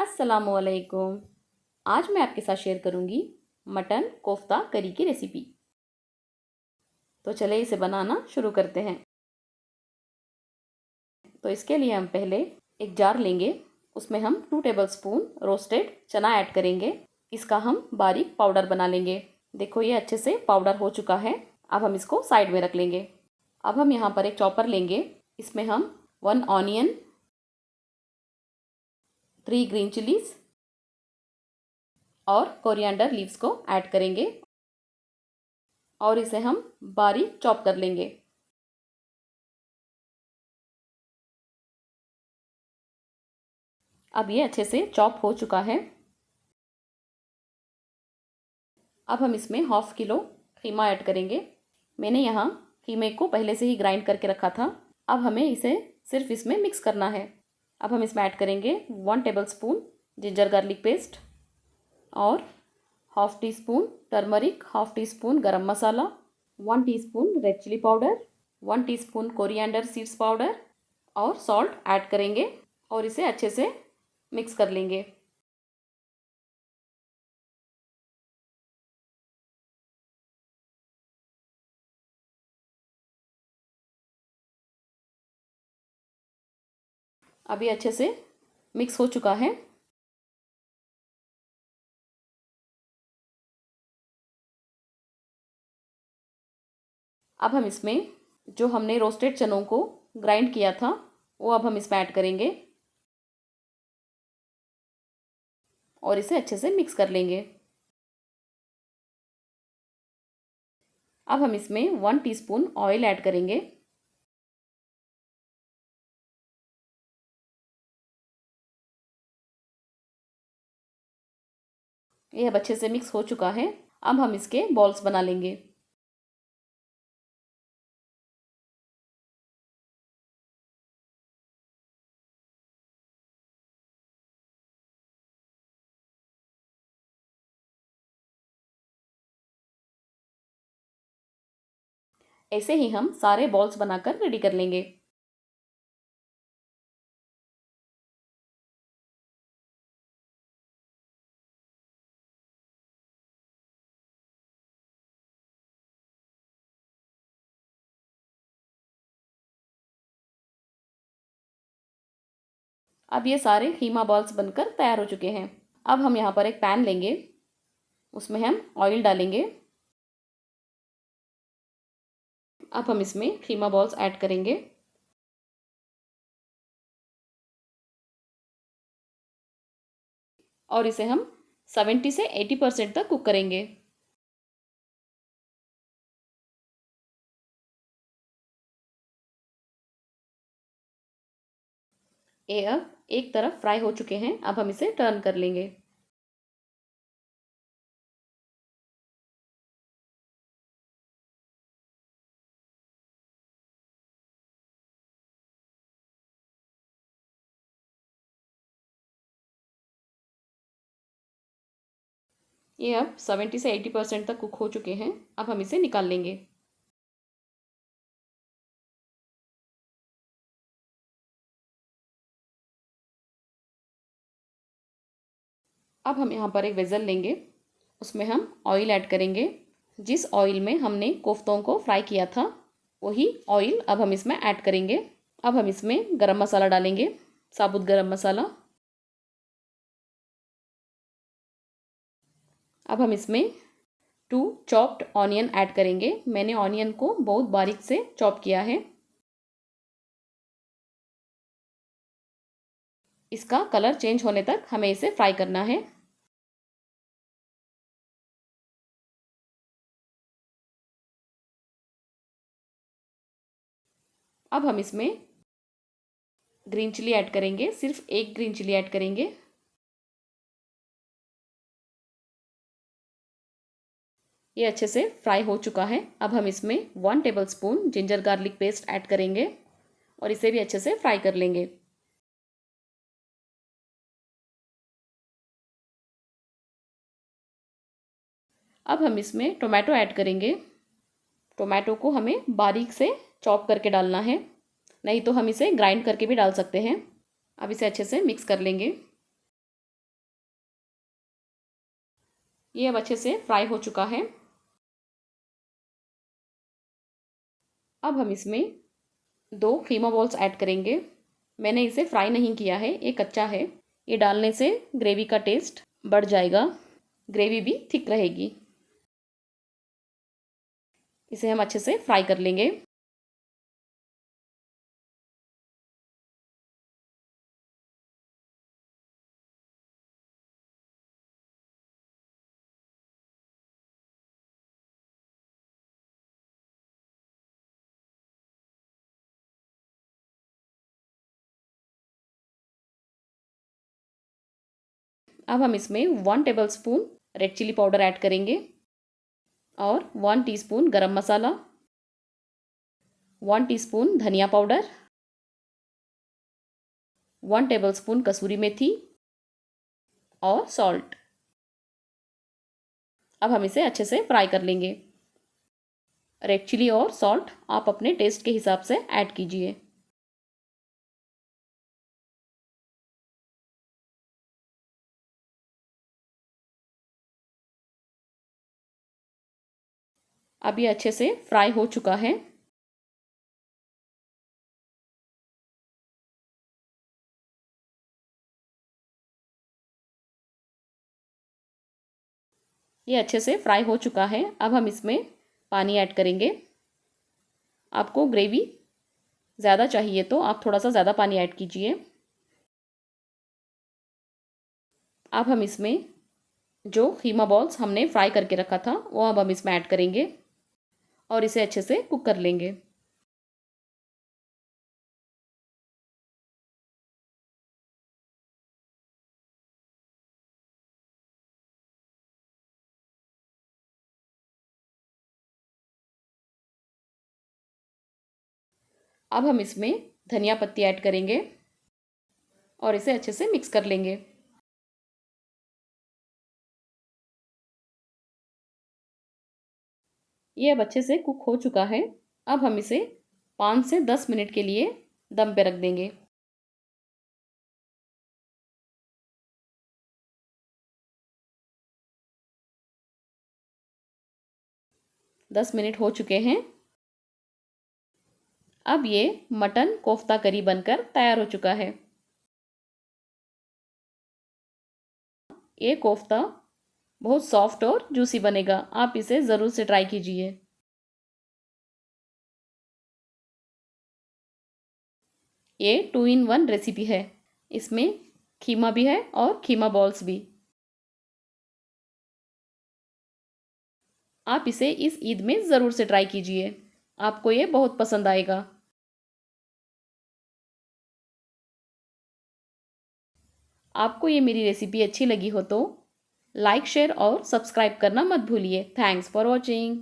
अस्सलामुअलैकुम। आज मैं आपके साथ शेयर करूंगी मटन कोफ्ता करी की रेसिपी। तो चले इसे बनाना शुरू करते हैं। तो इसके लिए हम पहले एक जार लेंगे। उसमें हम 2 टेबलस्पून रोस्टेड चना ऐड करेंगे। इसका हम बारीक पाउडर बना लेंगे। देखो ये अच्छे से पाउडर हो चुका है। अब हम इसको साइड में रख लेंगे। अब हम यहाँ पर एक चॉपर लेंगे। इसमें हम 1 ऑनियन, 3 ग्रीन चिलीज और कोरिएंडर लीव्स को ऐड करेंगे और इसे हम बारीक चॉप कर लेंगे। अब ये अच्छे से चॉप हो चुका है। अब हम इसमें 1/2 किलो कीमा ऐड करेंगे। मैंने यहाँ कीमे को पहले से ही ग्राइंड करके रखा था। अब हमें इसे सिर्फ इसमें मिक्स करना है। अब हम इसमें ऐड करेंगे 1 टेबलस्पून जिंजर गार्लिक पेस्ट और 1/2 teaspoon turmeric, 1/2 teaspoon garam masala, 1 teaspoon red chilli powder, 1 teaspoon coriander seeds powder और सॉल्ट ऐड करेंगे और इसे अच्छे से मिक्स कर लेंगे। अभी अच्छे से मिक्स हो चुका है। अब हम इसमें जो हमने रोस्टेड चनों को ग्राइंड किया था वो अब हम इसमें ऐड करेंगे और इसे अच्छे से मिक्स कर लेंगे। अब हम इसमें 1 टीस्पून ऑयल ऐड करेंगे। ये अब अच्छे से मिक्स हो चुका है। अब हम इसके बॉल्स बना लेंगे। ऐसे ही हम सारे बॉल्स बनाकर रेडी कर लेंगे। अब ये सारे कीमा बॉल्स बनकर तैयार हो चुके हैं। अब हम यहाँ पर एक पैन लेंगे। उसमें हम ऑयल डालेंगे। अब हम इसमें कीमा बॉल्स ऐड करेंगे और इसे हम 70 से 80% तक कुक करेंगे। ये अब एक तरफ फ्राई हो चुके हैं। अब हम इसे टर्न कर लेंगे। ये अब 70 से 80% तक कुक हो चुके हैं। अब हम इसे निकाल लेंगे। अब हम यहाँ पर एक वेसल लेंगे। उसमें हम ऑयल ऐड करेंगे। जिस ऑयल में हमने कोफ्तों को फ्राई किया था वही ऑयल अब हम इसमें ऐड करेंगे। अब हम इसमें गरम मसाला डालेंगे, साबुत गरम मसाला। अब हम इसमें 2 चॉप्ड ऑनियन ऐड करेंगे। मैंने ऑनियन को बहुत बारीक से चॉप किया है। इसका कलर चेंज होने तक हमें इसे फ्राई करना है। अब हम इसमें ग्रीन चिली ऐड करेंगे। सिर्फ 1 ग्रीन चिली ऐड करेंगे। ये अच्छे से फ्राई हो चुका है। अब हम इसमें 1 tablespoon ginger garlic paste add करेंगे और इसे भी अच्छे से फ्राई कर लेंगे। अब हम इसमें टोमेटो ऐड करेंगे। टोमेटो को हमें बारीक से चॉप करके डालना है, नहीं तो हम इसे ग्राइंड करके भी डाल सकते हैं। अब इसे अच्छे से मिक्स कर लेंगे। ये अब अच्छे से फ्राई हो चुका है। अब हम इसमें 2 कीमा बॉल्स ऐड करेंगे। मैंने इसे फ्राई नहीं किया है, ये कच्चा है। ये डालने से ग्रेवी का टेस्ट बढ़ जाएगा, ग्रेवी भी थिक रहेगी। इसे हम अच्छे से फ्राई कर लेंगे। अब हम इसमें 1 tablespoon red chilli powder add करेंगे और 1 टीस्पून गरम मसाला, 1 टीस्पून धनिया पाउडर, 1 टेबलस्पून कसूरी मेथी और सॉल्ट। अब हम इसे अच्छे से फ्राई कर लेंगे। रेड चिली और सॉल्ट आप अपने टेस्ट के हिसाब से ऐड कीजिए। अब ये अच्छे से फ्राई हो चुका है। ये अच्छे से फ्राई हो चुका है। अब हम इसमें पानी ऐड करेंगे। आपको ग्रेवी ज़्यादा चाहिए तो आप थोड़ा सा ज़्यादा पानी ऐड कीजिए। अब हम इसमें जो कीमा बॉल्स हमने फ्राई करके रखा था वो अब हम इसमें ऐड करेंगे और इसे अच्छे से कुक कर लेंगे। अब हम इसमें धनिया पत्ती ऐड करेंगे और इसे अच्छे से मिक्स कर लेंगे। ये अब अच्छे से कुक हो चुका है। अब हम इसे 5 से 10 मिनट के लिए दम पे रख देंगे। दस मिनट हो चुके हैं। अब ये मटन कोफ्ता करी बनकर तैयार हो चुका है। ये कोफ्ता बहुत सॉफ्ट और जूसी बनेगा। आप इसे ज़रूर से ट्राई कीजिए। ये 2 in 1 रेसिपी है। इसमें खीमा भी है और खीमा बॉल्स भी। आप इसे इस ईद में ज़रूर से ट्राई कीजिए। आपको ये बहुत पसंद आएगा। आपको ये मेरी रेसिपी अच्छी लगी हो तो लाइक, शेयर और सब्सक्राइब करना मत भूलिए। Thanks for watching.